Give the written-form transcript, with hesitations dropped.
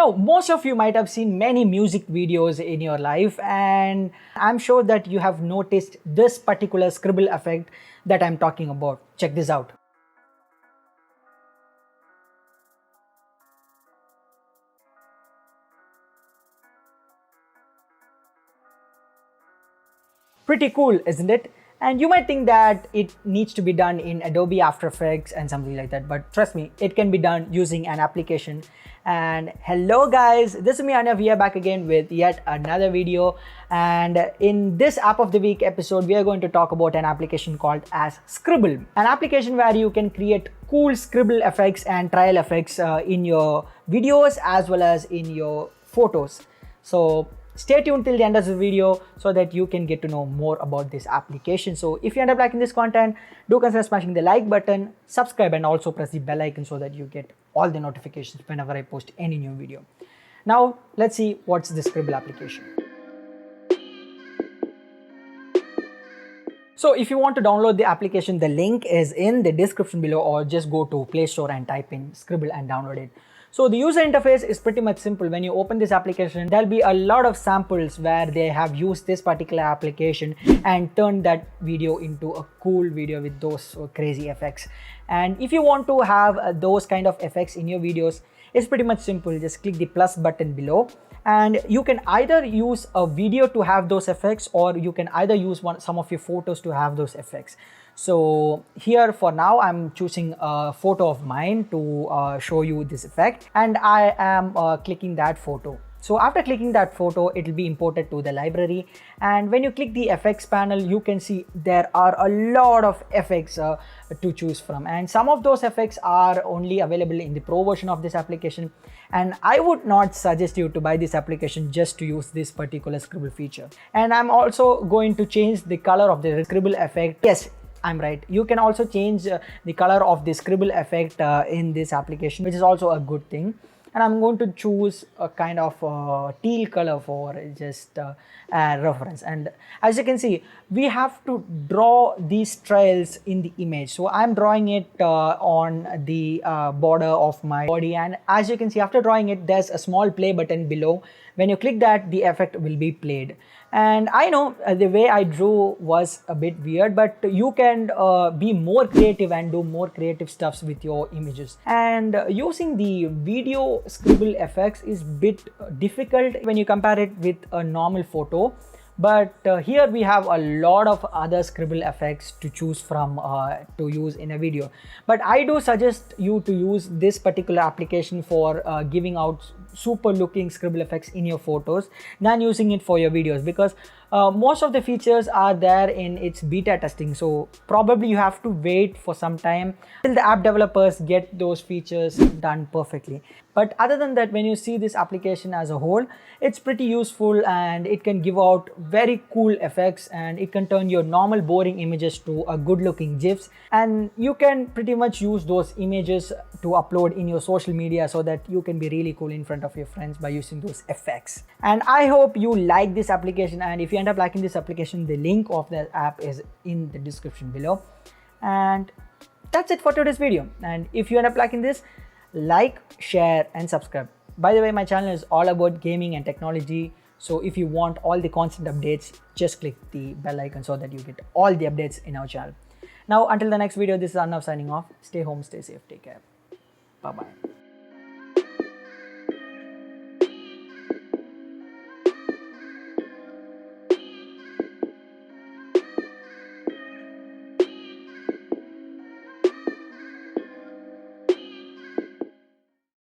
Now, most of you might have seen many music videos in your life, and I'm sure that you have noticed this particular scribble effect that I'm talking about. Check this out. Pretty cool, isn't it? And you might think that it needs to be done in Adobe After Effects and something like that, but trust me, it can be done using an application. And hello guys, this is me Anav here, back again with yet another video. And in this App of the Week episode, we are going to talk about an application called as Scribble, an application where you can create cool scribble effects and trial effects in your videos as well as in your photos. So stay tuned till the end of the video so that you can get to know more about this application. So if you end up liking this content, do consider smashing the like button, subscribe, and also press the bell icon so that you get all the notifications whenever I post any new video. Now let's see what's the Scribble application. So if you want to download the application, the link is in the description below, or just go to Play Store and type in Scribble and download it. So the user interface is pretty much simple. When you open this application, there'll be a lot of samples where they have used this particular application and turned that video into a cool video with those crazy effects. And if you want to have those kind of effects in your videos, it's pretty much simple. Just click the plus button below, and you can either use a video to have those effects, or you can either use some of your photos to have those effects. So here for now, I'm choosing a photo of mine to show you this effect, and I am clicking that photo. So after clicking that photo, it will be imported to the library, and when you click the effects panel, you can see there are a lot of effects to choose from, and some of those effects are only available in the pro version of this application. And I would not suggest you to buy this application just to use this particular scribble feature. And I'm also going to change the color of the scribble effect. Yes, I'm right. You can also change the color of the scribble effect in this application, which is also a good thing. And I'm going to choose a kind of teal color for just reference. And as you can see, we have to draw these trails in the image. So I'm drawing it on the border of my body. And as you can see, after drawing it, there's a small play button below. When you click that, the effect will be played. And I know the way I drew was a bit weird, but you can be more creative and do more creative stuffs with your images. And using the video scribble effects is a bit difficult when you compare it with a normal photo. But here we have a lot of other scribble effects to choose from to use in a video. But I do suggest you to use this particular application for giving out super looking scribble effects in your photos than using it for your videos, because most of the features are there in its beta testing. So probably you have to wait for some time till the app developers get those features done perfectly. But other than that, when you see this application as a whole, it's pretty useful, and it can give out very cool effects, and it can turn your normal boring images to a good looking GIFs. And you can pretty much use those images to upload in your social media so that you can be really cool in front of your friends by using those effects. And I hope you like this application, and if you end up liking this application, the link of the app is in the description below. And that's it for today's video. And if you end up liking this, like, share, and subscribe. By the way, my channel is all about gaming and technology. So if you want all the constant updates, just click the bell icon so that you get all the updates in our channel. Now, until the next video, this is Arnav signing off. Stay home, stay safe, take care. Bye-bye.